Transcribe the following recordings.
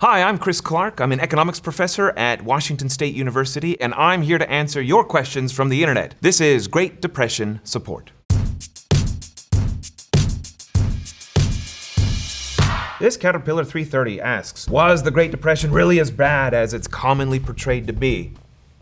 Hi, I'm Chris Clarke. I'm an economics professor at Washington State University, and I'm here to answer your questions from the internet. This is Great Depression Support. This Caterpillar 330 asks, was the Great Depression really as bad as it's commonly portrayed to be?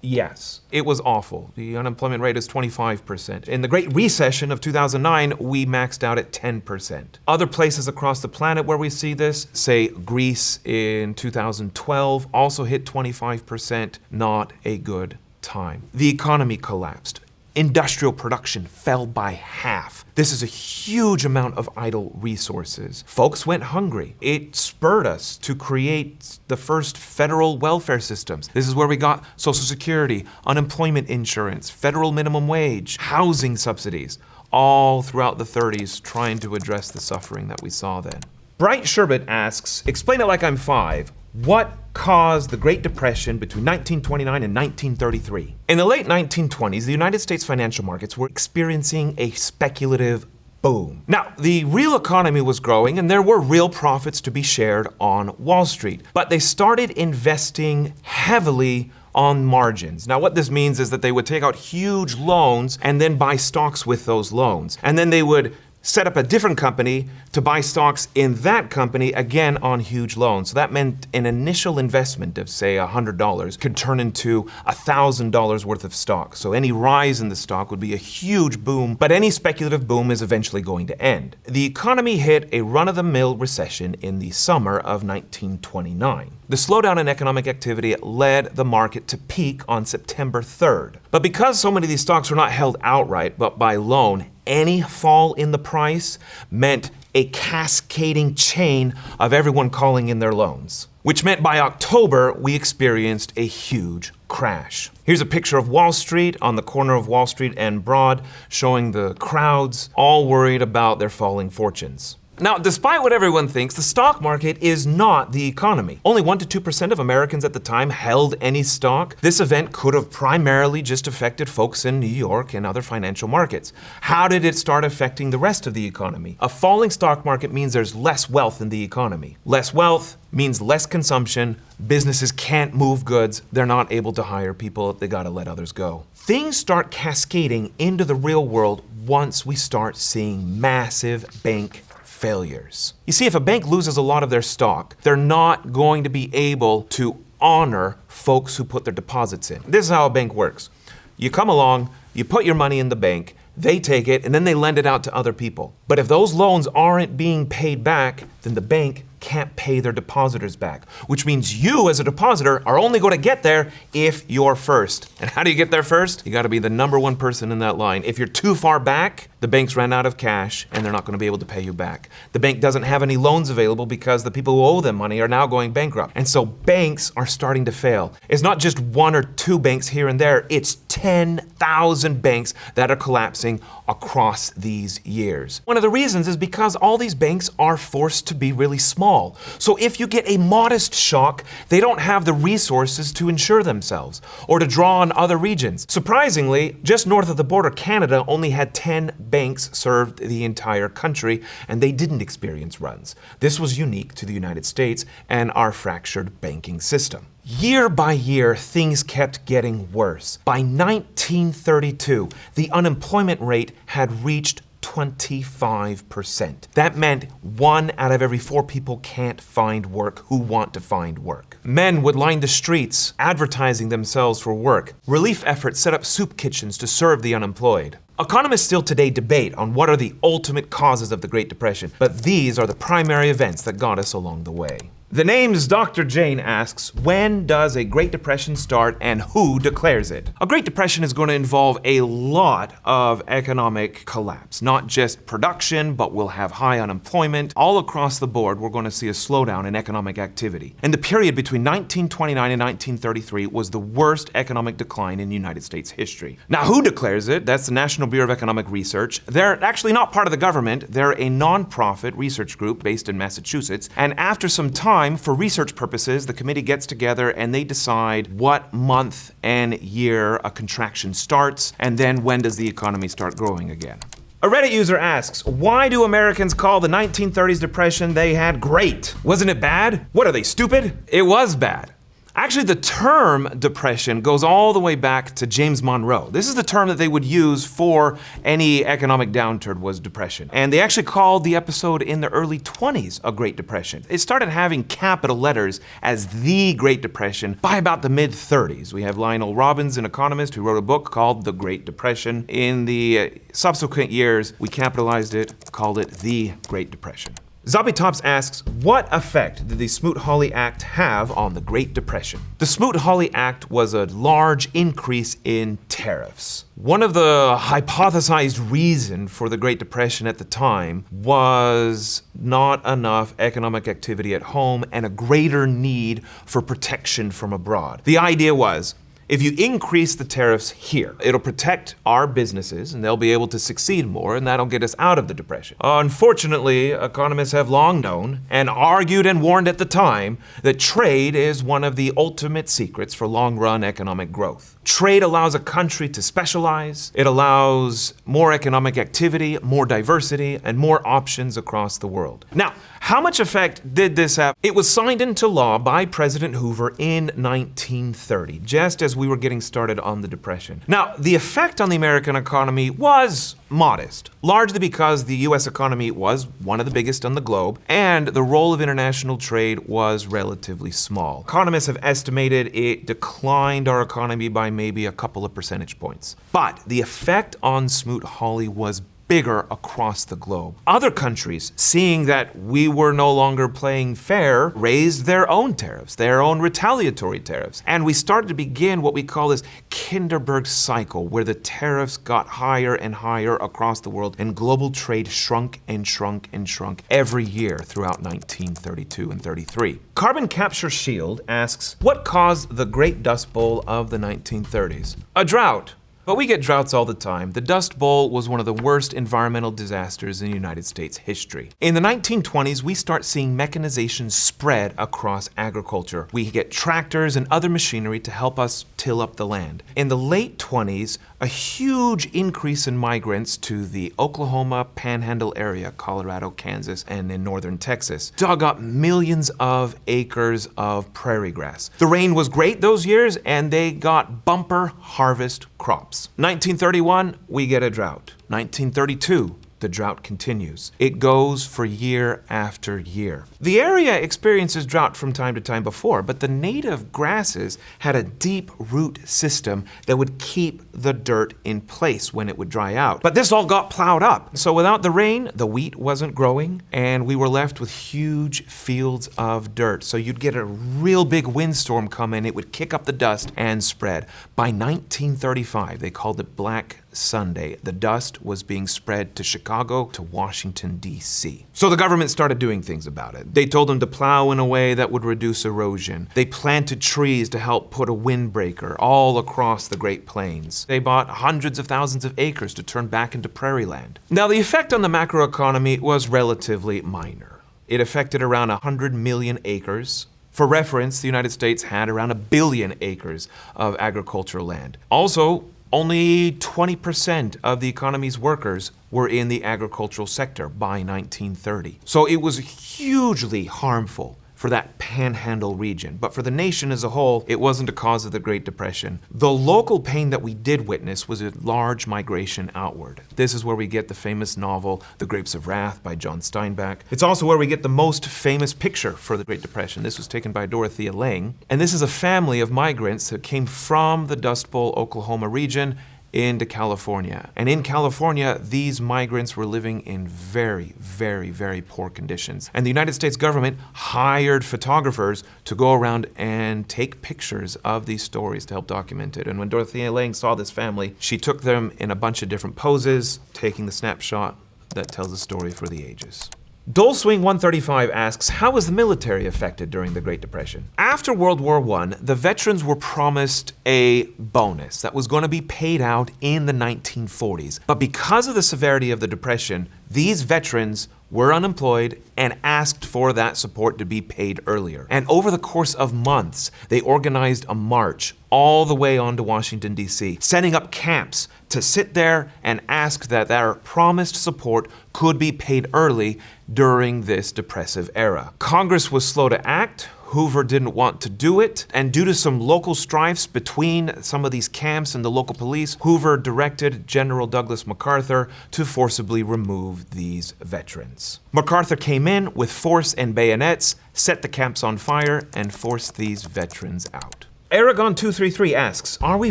Yes, it was awful. The unemployment rate is 25%. In the Great Recession of 2009, we maxed out at 10%. Other places across the planet where we see this, say Greece in 2012, also hit 25%. Not a good time. The economy collapsed. Industrial production fell by half. This is a huge amount of idle resources. Folks went hungry. It spurred us to create the first federal welfare systems. This is where we got Social Security, unemployment insurance, federal minimum wage, housing subsidies, all throughout the 30s trying to address the suffering that we saw then. Bright Sherbet asks, explain it like I'm 5. What caused the Great Depression between 1929 and 1933? In the late 1920s, the United States financial markets were experiencing a speculative boom. Now, the real economy was growing and there were real profits to be shared on Wall Street, but they started investing heavily on margins. Now, what this means is that they would take out huge loans and then buy stocks with those loans. And then they would set up a different company to buy stocks in that company, again on huge loans. So that meant an initial investment of, say, $100 could turn into $1,000 worth of stock. So any rise in the stock would be a huge boom, but any speculative boom is eventually going to end. The economy hit a run-of-the-mill recession in the summer of 1929. The slowdown in economic activity led the market to peak on September 3rd. But because so many of these stocks were not held outright, but by loan, any fall in the price meant a cascading chain of everyone calling in their loans, which meant by October, we experienced a huge crash. Here's a picture of Wall Street on the corner of Wall Street and Broad, showing the crowds all worried about their falling fortunes. Now, despite what everyone thinks, the stock market is not the economy. Only 1% to 2% of Americans at the time held any stock. This event could have primarily just affected folks in New York and other financial markets. How did it start affecting the rest of the economy? A falling stock market means there's less wealth in the economy. Less wealth means less consumption. Businesses can't move goods. They're not able to hire people. They gotta let others go. Things start cascading into the real world once we start seeing massive bank failures. You see, if a bank loses a lot of their stock, they're not going to be able to honor folks who put their deposits in. This is how a bank works. You come along, you put your money in the bank, they take it, and then they lend it out to other people. But if those loans aren't being paid back, then the bank can't pay their depositors back, which means you as a depositor are only going to get there if you're first. And how do you get there first? You got to be the number one person in that line. If you're too far back, the bank's ran out of cash and they're not going to be able to pay you back. The bank doesn't have any loans available because the people who owe them money are now going bankrupt. And so banks are starting to fail. It's not just 1 or 2 banks here and there, it's 10,000 banks that are collapsing across these years. One of the reasons is because all these banks are forced to be really small. So if you get a modest shock, they don't have the resources to insure themselves or to draw on other regions. Surprisingly, just north of the border, Canada only had 10 banks served the entire country, and they didn't experience runs. This was unique to the United States and our fractured banking system. Year by year, things kept getting worse. By 1932, the unemployment rate had reached 25%. That meant 1 out of every 4 people can't find work who want to find work. Men would line the streets advertising themselves for work. Relief efforts set up soup kitchens to serve the unemployed. Economists still today debate on what are the ultimate causes of the Great Depression, but these are the primary events that got us along the way. The name's Dr. Jane asks, when does a Great Depression start and who declares it? A Great Depression is going to involve a lot of economic collapse, not just production, but we'll have high unemployment. All across the board, we're going to see a slowdown in economic activity. And the period between 1929 and 1933 was the worst economic decline in United States history. Now, who declares it? That's the National Bureau of Economic Research. They're actually not part of the government. They're a non-profit research group based in Massachusetts. And after some time, for research purposes, the committee gets together and they decide what month and year a contraction starts, and then when does the economy start growing again. A Reddit user asks, why do Americans call the 1930s depression they had great? Wasn't it bad? What are they, stupid? It was bad. Actually, the term depression goes all the way back to James Monroe. This is the term that they would use for any economic downturn was depression. And they actually called the episode in the early 20s a Great Depression. It started having capital letters as the Great Depression by about the mid-30s. We have Lionel Robbins, an economist, who wrote a book called The Great Depression. In the subsequent years, we capitalized it, called it the Great Depression. Zombie Tops asks, what effect did the Smoot-Hawley Act have on the Great Depression? The Smoot-Hawley Act was a large increase in tariffs. One of the hypothesized reasons for the Great Depression at the time was not enough economic activity at home and a greater need for protection from abroad. The idea was, if you increase the tariffs here, it'll protect our businesses and they'll be able to succeed more, and that'll get us out of the depression. Unfortunately, economists have long known and argued and warned at the time that trade is one of the ultimate secrets for long-run economic growth. Trade allows a country to specialize, it allows more economic activity, more diversity, and more options across the world. Now, how much effect did this have? It was signed into law by President Hoover in 1930, just as we were getting started on the Depression. Now, the effect on the American economy was modest, largely because the US economy was one of the biggest on the globe, and the role of international trade was relatively small. Economists have estimated it declined our economy by maybe a couple of percentage points. But the effect on Smoot-Hawley was bigger across the globe. Other countries, seeing that we were no longer playing fair, raised their own tariffs, their own retaliatory tariffs. And we started to begin what we call this Kinderberg cycle, where the tariffs got higher and higher across the world, and global trade shrunk and shrunk and shrunk every year throughout 1932 and 33. Carbon Capture Shield asks, what caused the Great Dust Bowl of the 1930s? A drought. But we get droughts all the time. The Dust Bowl was one of the worst environmental disasters in United States history. In the 1920s, we start seeing mechanization spread across agriculture. We get tractors and other machinery to help us till up the land. In the late 20s, a huge increase in migrants to the Oklahoma Panhandle area, Colorado, Kansas, and in northern Texas, dug up millions of acres of prairie grass. The rain was great those years, and they got bumper harvest crops. 1931, we get a drought. 1932, the drought continues. It goes for year after year. The area experiences drought from time to time before, but the native grasses had a deep root system that would keep the dirt in place when it would dry out. But this all got plowed up. So without the rain, the wheat wasn't growing, and we were left with huge fields of dirt. So you'd get a real big windstorm come in, it would kick up the dust and spread. By 1935, they called it Black Sunday. The dust was being spread to Chicago, to Washington, D.C. So the government started doing things about it. They told them to plow in a way that would reduce erosion. They planted trees to help put a windbreaker all across the Great Plains. They bought hundreds of thousands of acres to turn back into prairie land. Now, the effect on the macroeconomy was relatively minor. It affected around 100 million acres. For reference, the United States had around 1 billion acres of agricultural land. Also, only 20% of the economy's workers were in the agricultural sector by 1930. So it was hugely harmful for that panhandle region. But for the nation as a whole, it wasn't a cause of the Great Depression. The local pain that we did witness was a large migration outward. This is where we get the famous novel, The Grapes of Wrath by John Steinbeck. It's also where we get the most famous picture for the Great Depression. This was taken by Dorothea Lange. And this is a family of migrants that came from the Dust Bowl, Oklahoma region into California. And in California, these migrants were living in very, very, very poor conditions. And the United States government hired photographers to go around and take pictures of these stories to help document it. And when Dorothea Lange saw this family, she took them in a bunch of different poses, taking the snapshot that tells a story for the ages. Doleswing135 asks, how was the military affected during the Great Depression? After World War I, the veterans were promised a bonus that was going to be paid out in the 1940s. But because of the severity of the Depression, these veterans were unemployed and asked for that support to be paid earlier. And over the course of months, they organized a march all the way on to Washington, D.C., setting up camps to sit there and ask that their promised support could be paid early during this depressive era. Congress was slow to act. Hoover didn't want to do it, and due to some local strifes between some of these camps and the local police, Hoover directed General Douglas MacArthur to forcibly remove these veterans. MacArthur came in with force and bayonets, set the camps on fire, and forced these veterans out. Aragon233 asks, are we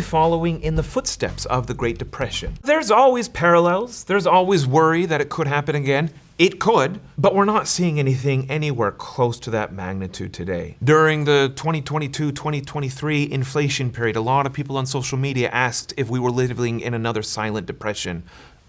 following in the footsteps of the Great Depression? There's always parallels. There's always worry that it could happen again. It could, but we're not seeing anything anywhere close to that magnitude today. During the 2022-2023 inflation period, a lot of people on social media asked if we were living in another silent depression.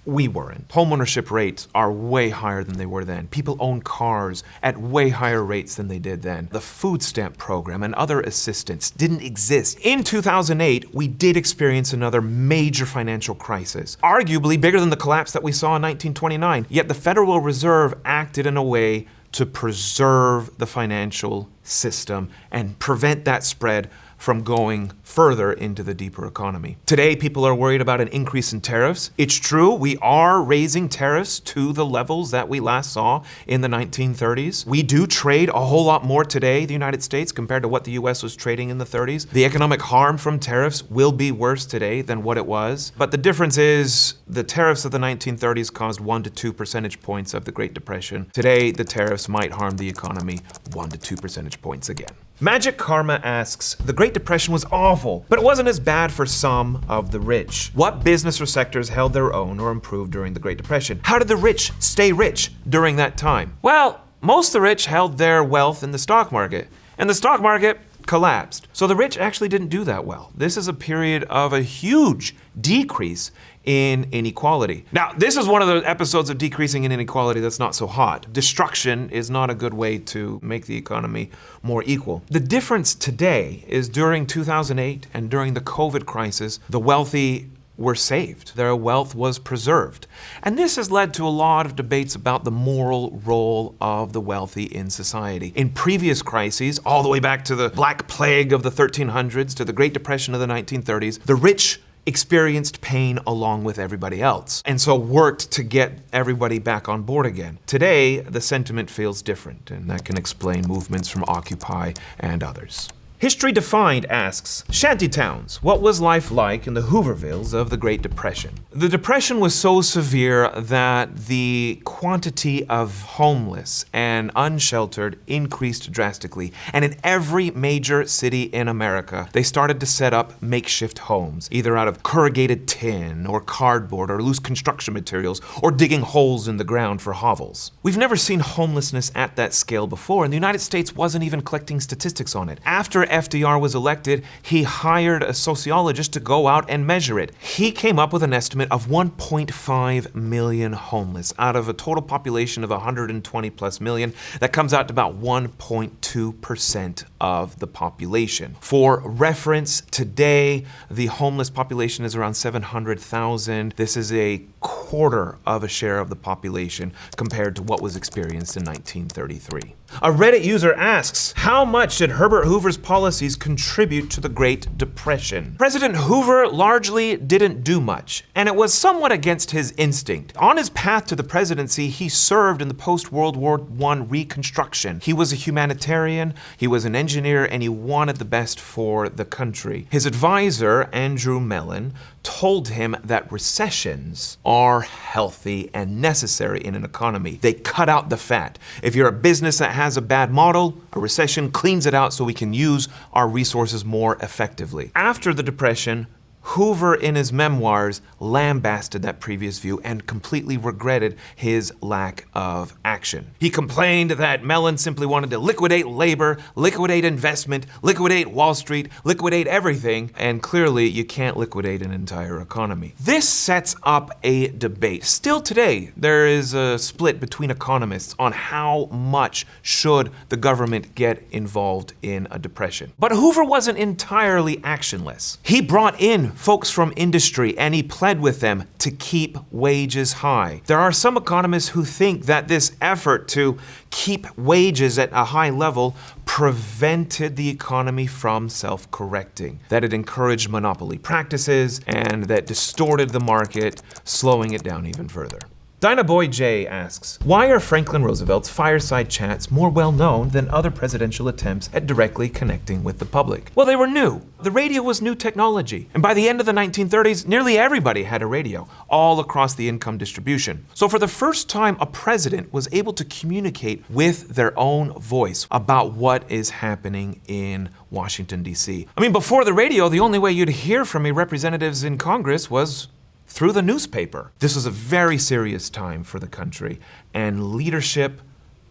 We weren't. Homeownership rates are way higher than they were then. People own cars at way higher rates than they did then. The food stamp program and other assistance didn't exist. In 2008, we did experience another major financial crisis, arguably bigger than the collapse that we saw in 1929. Yet the Federal Reserve acted in a way to preserve the financial system and prevent that spread from going further into the deeper economy. Today, people are worried about an increase in tariffs. It's true, we are raising tariffs to the levels that we last saw in the 1930s. We do trade a whole lot more today, the United States, compared to what the US was trading in the 30s. The economic harm from tariffs will be worse today than what it was. But the difference is the tariffs of the 1930s caused 1 to 2 percentage points of the Great Depression. Today, the tariffs might harm the economy 1 to 2 percentage points again. Magic Karma asks, the Great Depression was awful, but it wasn't as bad for some of the rich. What business or sectors held their own or improved during the Great Depression? How did the rich stay rich during that time? Well, most of the rich held their wealth in the stock market, and the stock market collapsed. So the rich actually didn't do that well. This is a period of a huge decrease in inequality. Now, this is one of the episodes of decreasing in inequality that's not so hot. Destruction is not a good way to make the economy more equal. The difference today is during 2008 and during the COVID crisis, the wealthy were saved. Their wealth was preserved. And this has led to a lot of debates about the moral role of the wealthy in society. In previous crises, all the way back to the Black Plague of the 1300s to the Great Depression of the 1930s, the rich experienced pain along with everybody else, and so worked to get everybody back on board again. Today, the sentiment feels different, and that can explain movements from Occupy and others. History Defined asks, shantytowns, what was life like in the Hoovervilles of the Great Depression? The Depression was so severe that the quantity of homeless and unsheltered increased drastically. And in every major city in America, they started to set up makeshift homes, either out of corrugated tin or cardboard or loose construction materials, or digging holes in the ground for hovels. We've never seen homelessness at that scale before, and the United States wasn't even collecting statistics on it. After FDR was elected, he hired a sociologist to go out and measure it. He came up with an estimate of 1.5 million homeless out of a total population of 120 plus million. That comes out to about 1.2% of the population. For reference, today, the homeless population is around 700,000. This is a quarter of a share of the population compared to what was experienced in 1933. A Reddit user asks, how much did Herbert Hoover's policies contribute to the Great Depression? President Hoover largely didn't do much, and it was somewhat against his instinct. On his path to the presidency, he served in the post-World War I Reconstruction. He was a humanitarian, he was an engineer, and he wanted the best for the country. His advisor, Andrew Mellon, told him that recessions are healthy and necessary in an economy. They cut out the fat. If you're a business that has a bad model, a recession cleans it out so we can use our resources more effectively. After the Depression, Hoover, in his memoirs, lambasted that previous view and completely regretted his lack of action. He complained that Mellon simply wanted to liquidate labor, liquidate investment, liquidate Wall Street, liquidate everything, and clearly you can't liquidate an entire economy. This sets up a debate. Still today, there is a split between economists on how much should the government get involved in a depression. But Hoover wasn't entirely actionless. He brought in folks from industry, and he pled with them to keep wages high. There are some economists who think that this effort to keep wages at a high level prevented the economy from self-correcting, that it encouraged monopoly practices, and that distorted the market, slowing it down even further. Dinah Boy J asks, why are Franklin Roosevelt's fireside chats more well known than other presidential attempts at directly connecting with the public? Well, they were new. The radio was new technology. And by the end of the 1930s, nearly everybody had a radio, all across the income distribution. So for the first time, a president was able to communicate with their own voice about what is happening in Washington, D.C. I mean, before the radio, the only way you'd hear from representatives in Congress was through the newspaper. This was a very serious time for the country, and leadership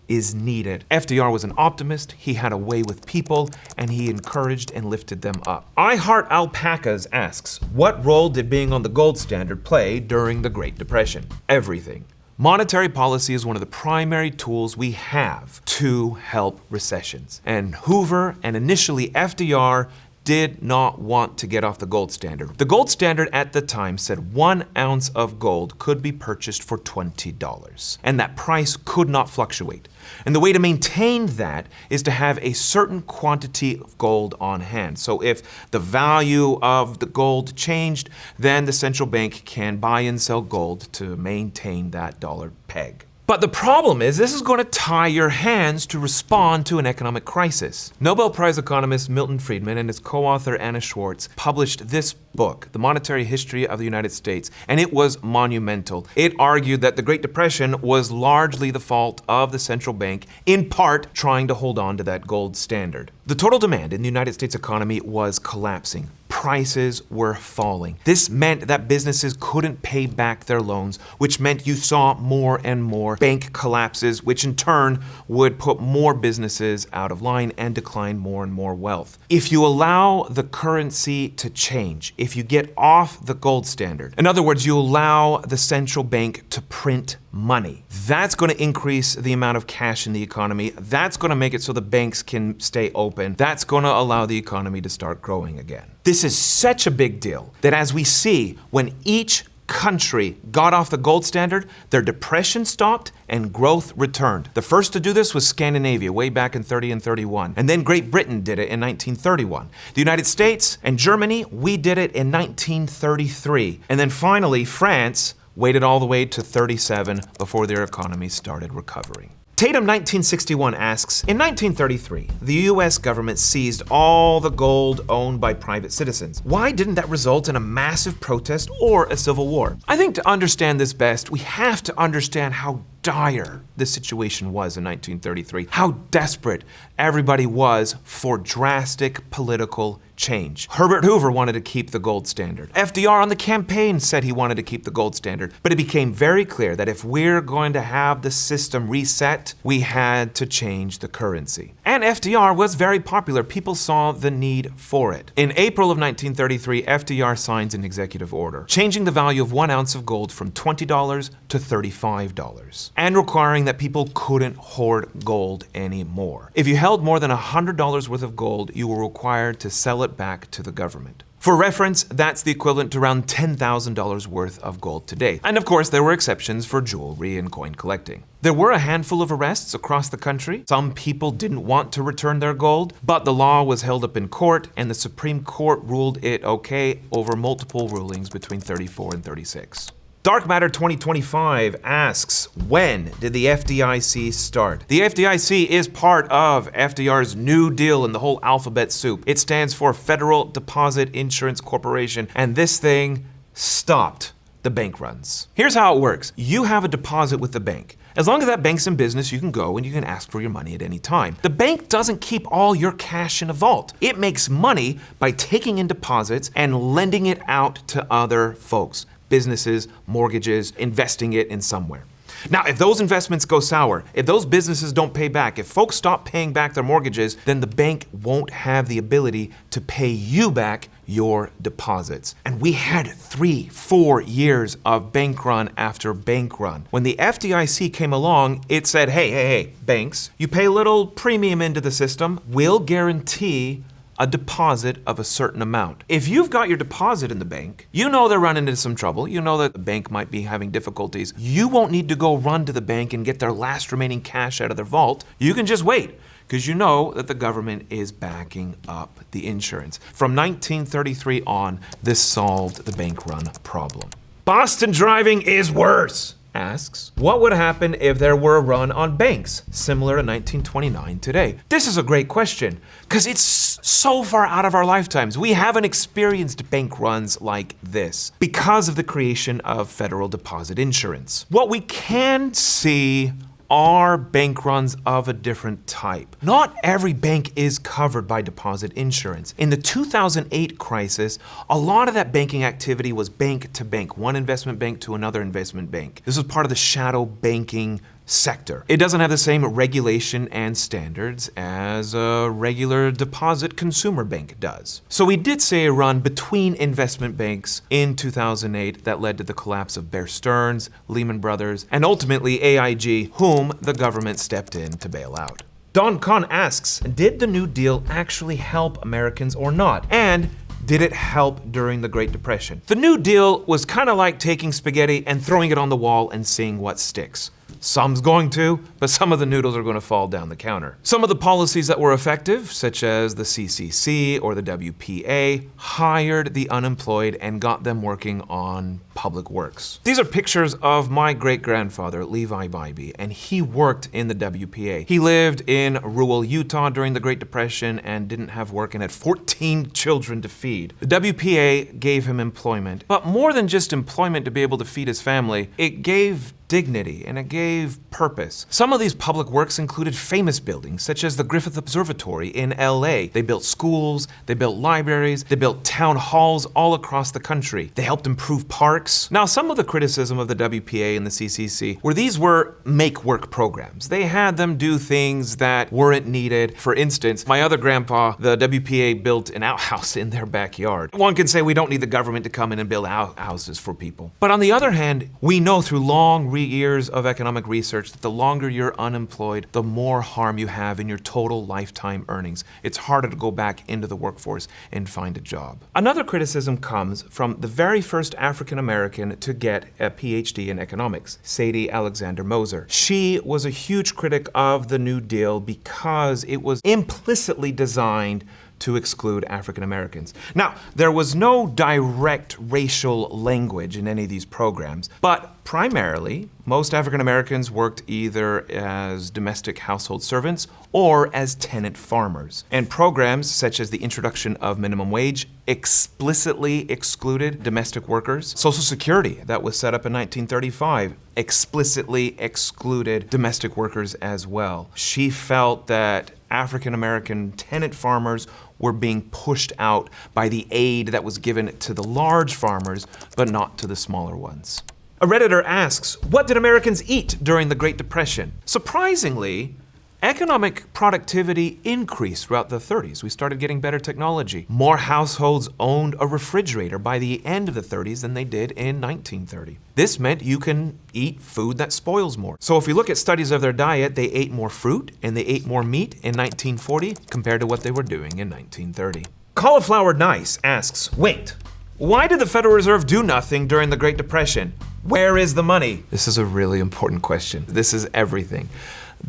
is needed. FDR was an optimist, he had a way with people, and he encouraged and lifted them up. I Heart Alpacas asks, what role did being on the gold standard play during the Great Depression? Everything. Monetary policy is one of the primary tools we have to help recessions. And Hoover and initially FDR did not want to get off the gold standard. The gold standard at the time said 1 ounce of gold could be purchased for $20, and that price could not fluctuate. And the way to maintain that is to have a certain quantity of gold on hand. So if the value of the gold changed, then the central bank can buy and sell gold to maintain that dollar peg. But the problem is, this is going to tie your hands to respond to an economic crisis. Nobel Prize economist Milton Friedman and his co-author Anna Schwartz published this book, The Monetary History of the United States, and it was monumental. It argued that the Great Depression was largely the fault of the central bank, in part trying to hold on to that gold standard. The total demand in the United States economy was collapsing. Prices were falling. This meant that businesses couldn't pay back their loans, which meant you saw more and more bank collapses, which in turn would put more businesses out of line and decline more and more wealth. If you allow the currency to change, if you get off the gold standard, in other words, you allow the central bank to print money, that's going to increase the amount of cash in the economy. That's going to make it so the banks can stay open. That's going to allow the economy to start growing again. This is such a big deal that as we see, when each country got off the gold standard, their depression stopped and growth returned. The first to do this was Scandinavia way back in 30 and 31. And then Great Britain did it in 1931. The United States and Germany, we did it in 1933. And then finally, France waited all the way to 37 before their economy started recovering. Tatum 1961 asks, in 1933, the US government seized all the gold owned by private citizens. Why didn't that result in a massive protest or a civil war? I think to understand this best, we have to understand how dire the situation was in 1933, how desperate everybody was for drastic political change. Herbert Hoover wanted to keep the gold standard. FDR on the campaign said he wanted to keep the gold standard, but it became very clear that if we're going to have the system reset, we had to change the currency. And FDR was very popular. People saw the need for it. In April of 1933, FDR signs an executive order, changing the value of 1 ounce of gold from $20 to $35, and requiring that people couldn't hoard gold anymore. If you held more than $100 worth of gold, you were required to sell it back to the government. For reference, that's the equivalent to around $10,000 worth of gold today. And of course, there were exceptions for jewelry and coin collecting. There were a handful of arrests across the country. Some people didn't want to return their gold, but the law was held up in court, and the Supreme Court ruled it okay over multiple rulings between 34 and 36. Dark Matter 2025 asks, when did the FDIC start? The FDIC is part of FDR's New Deal in the whole alphabet soup. It stands for Federal Deposit Insurance Corporation, and this thing stopped the bank runs. Here's how it works. You have a deposit with the bank. As long as that bank's in business, you can go and you can ask for your money at any time. The bank doesn't keep all your cash in a vault. It makes money by taking in deposits and lending it out to other folks. Businesses, mortgages, investing it in somewhere. Now, if those investments go sour, if those businesses don't pay back, if folks stop paying back their mortgages, then the bank won't have the ability to pay you back your deposits. And we had 3-4 years of bank run after bank run. When the FDIC came along, it said, hey, banks, you pay a little premium into the system, we'll guarantee a deposit of a certain amount. If you've got your deposit in the bank, you know they're running into some trouble, you know that the bank might be having difficulties, you won't need to go run to the bank and get their last remaining cash out of their vault. You can just wait, because you know that the government is backing up the insurance. From 1933 on, this solved the bank run problem. Boston Driving is worse asks, what would happen if there were a run on banks similar to 1929 today? This is a great question, because it's so far out of our lifetimes. We haven't experienced bank runs like this because of the creation of federal deposit insurance. What we can see are bank runs of a different type. Not every bank is covered by deposit insurance. In the 2008 crisis, a lot of that banking activity was bank to bank, one investment bank to another investment bank. This was part of the shadow banking sector. It doesn't have the same regulation and standards as a regular deposit consumer bank does. So we did see a run between investment banks in 2008 that led to the collapse of Bear Stearns, Lehman Brothers, and ultimately AIG, whom the government stepped in to bail out. Don Kahn asks, did the New Deal actually help Americans or not? And did it help during the Great Depression? The New Deal was kind of like taking spaghetti and throwing it on the wall and seeing what sticks. Some's going to, but some of the noodles are going to fall down the counter. Some of the policies that were effective, such as the CCC or the WPA, hired the unemployed and got them working on public works. These are pictures of my great-grandfather, Levi Bybee, and he worked in the WPA. He lived in rural Utah during the Great Depression and didn't have work and had 14 children to feed. The WPA gave him employment, but more than just employment to be able to feed his family, it gave dignity and it gave purpose. Some of these public works included famous buildings, such as the Griffith Observatory in LA. They built schools, they built libraries, they built town halls all across the country. They helped improve parks. Now, some of the criticism of the WPA and the CCC were these were make-work programs. They had them do things that weren't needed. For instance, my other grandpa, the WPA built an outhouse in their backyard. One can say we don't need the government to come in and build outhouses for people. But on the other hand, we know through long years of economic research that the longer you're unemployed, the more harm you have in your total lifetime earnings. It's harder to go back into the workforce and find a job. Another criticism comes from the very first African American to get a PhD in economics, Sadie Alexander Moser. She was a huge critic of the New Deal because it was implicitly designed to exclude African Americans. Now, there was no direct racial language in any of these programs, but primarily, most African Americans worked either as domestic household servants or as tenant farmers. And programs such as the introduction of minimum wage explicitly excluded domestic workers. Social Security, that was set up in 1935, explicitly excluded domestic workers as well. She felt that African American tenant farmers were being pushed out by the aid that was given to the large farmers, but not to the smaller ones. A Redditor asks, what did Americans eat during the Great Depression? Surprisingly, economic productivity increased throughout the 30s. We started getting better technology. More households owned a refrigerator by the end of the 30s than they did in 1930. This meant you can eat food that spoils more. So if we look at studies of their diet, they ate more fruit and they ate more meat in 1940 compared to what they were doing in 1930. Cauliflower Nice asks, wait, why did the Federal Reserve do nothing during the Great Depression? Where is the money? This is a really important question. This is everything.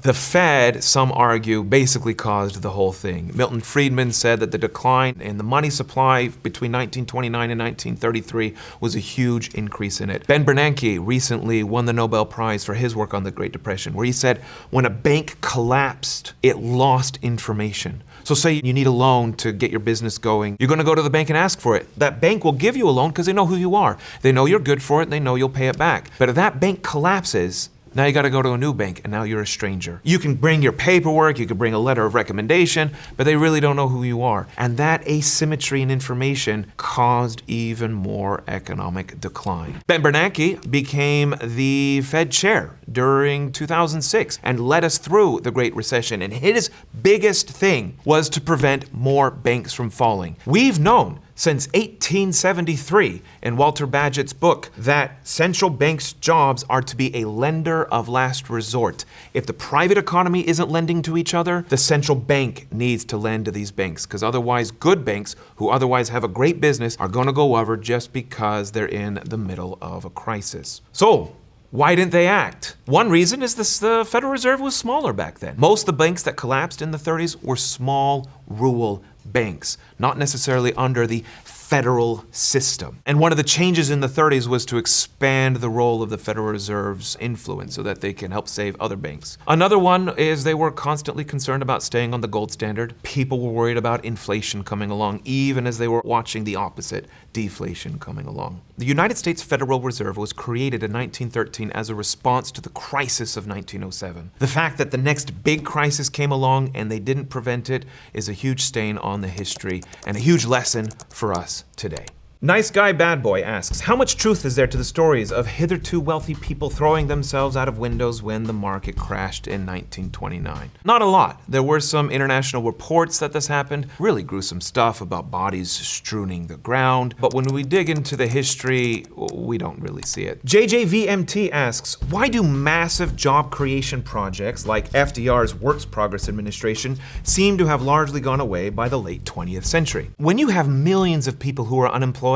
The Fed, some argue, basically caused the whole thing. Milton Friedman said that the decline in the money supply between 1929 and 1933 was a huge increase in it. Ben Bernanke recently won the Nobel Prize for his work on the Great Depression, where he said when a bank collapsed, it lost information. So say you need a loan to get your business going. You're going to go to the bank and ask for it. That bank will give you a loan because they know who you are. They know you're good for it, and they know you'll pay it back. But if that bank collapses, now you got to go to a new bank, and now you're a stranger. You can bring your paperwork, you can bring a letter of recommendation, but they really don't know who you are. And that asymmetry in information caused even more economic decline. Ben Bernanke became the Fed chair during 2006 and led us through the Great Recession. And his biggest thing was to prevent more banks from falling. We've known since 1873 in Walter Bagehot's book that central banks' jobs are to be a lender of last resort. If the private economy isn't lending to each other, the central bank needs to lend to these banks, because otherwise good banks, who otherwise have a great business, are going to go over just because they're in the middle of a crisis. So, why didn't they act? One reason is the Federal Reserve was smaller back then. Most of the banks that collapsed in the 30s were small, rural banks, not necessarily under the federal system. And one of the changes in the 30s was to expand the role of the Federal Reserve's influence so that they can help save other banks. Another one is they were constantly concerned about staying on the gold standard. People were worried about inflation coming along, even as they were watching the opposite, deflation coming along. The United States Federal Reserve was created in 1913 as a response to the crisis of 1907. The fact that the next big crisis came along and they didn't prevent it is a huge stain on the history and a huge lesson for us today. Nice Guy Bad Boy asks, how much truth is there to the stories of hitherto wealthy people throwing themselves out of windows when the market crashed in 1929? Not a lot. There were some international reports that this happened, really gruesome stuff about bodies strewing the ground, but when we dig into the history, we don't really see it. JJVMT asks, why do massive job creation projects like FDR's Works Progress Administration seem to have largely gone away by the late 20th century? When you have millions of people who are unemployed,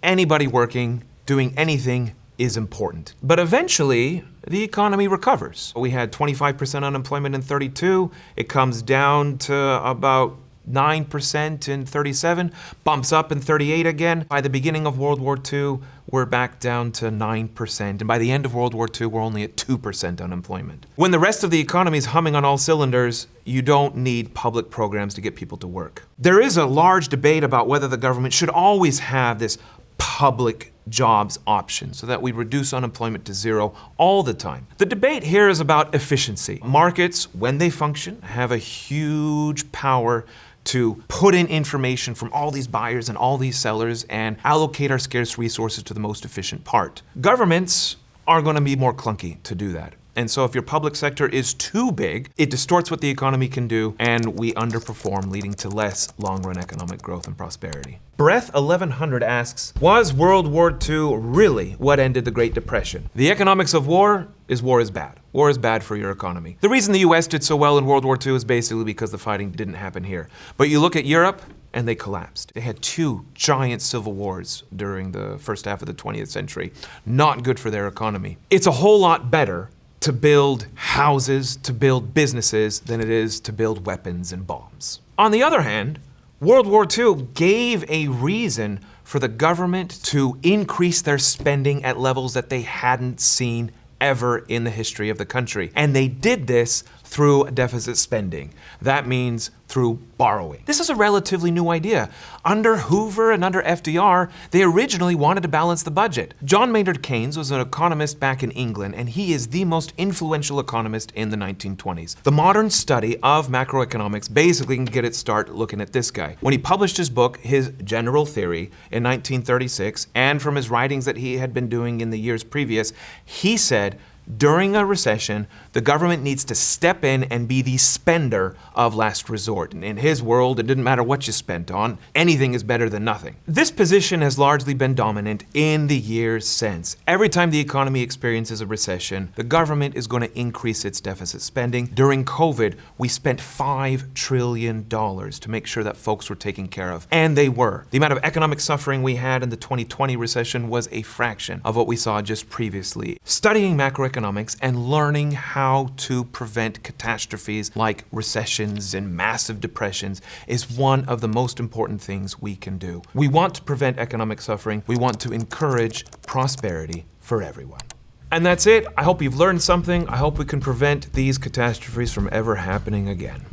anybody working, doing anything is important. But eventually, the economy recovers. We had 25% unemployment in 32. It comes down to about 9% in 37, bumps up in 38 again. By the beginning of World War II, we're back down to 9%. And by the end of World War II, we're only at 2% unemployment. When the rest of the economy is humming on all cylinders, you don't need public programs to get people to work. There is a large debate about whether the government should always have this public jobs option so that we reduce unemployment to zero all the time. The debate here is about efficiency. Markets, when they function, have a huge power to put in information from all these buyers and all these sellers and allocate our scarce resources to the most efficient part. Governments are going to be more clunky to do that. And so if your public sector is too big, it distorts what the economy can do, and we underperform, leading to less long-run economic growth and prosperity. Breath 1100 asks, was World War II really what ended the Great Depression? The economics of war is bad. War is bad for your economy. The reason the US did so well in World War II is basically because the fighting didn't happen here. But you look at Europe, and they collapsed. They had two giant civil wars during the first half of the 20th century. Not good for their economy. It's a whole lot better to build houses, to build businesses, than it is to build weapons and bombs. On the other hand, World War II gave a reason for the government to increase their spending at levels that they hadn't seen ever in the history of the country. And they did this through deficit spending. That means through borrowing. This is a relatively new idea. Under Hoover and under FDR, they originally wanted to balance the budget. John Maynard Keynes was an economist back in England, and he is the most influential economist in the 1920s. The modern study of macroeconomics basically can get its start looking at this guy. When he published his book, his General Theory, in 1936, and from his writings that he had been doing in the years previous, he said, during a recession, the government needs to step in and be the spender of last resort. And in his world, it didn't matter what you spent on, anything is better than nothing. This position has largely been dominant in the years since. Every time the economy experiences a recession, the government is going to increase its deficit spending. During COVID, we spent $5 trillion to make sure that folks were taken care of. And they were. The amount of economic suffering we had in the 2020 recession was a fraction of what we saw just previously. Studying macroeconomics and learning how to prevent catastrophes like recessions and massive depressions is one of the most important things we can do. We want to prevent economic suffering. We want to encourage prosperity for everyone. And that's it. I hope you've learned something. I hope we can prevent these catastrophes from ever happening again.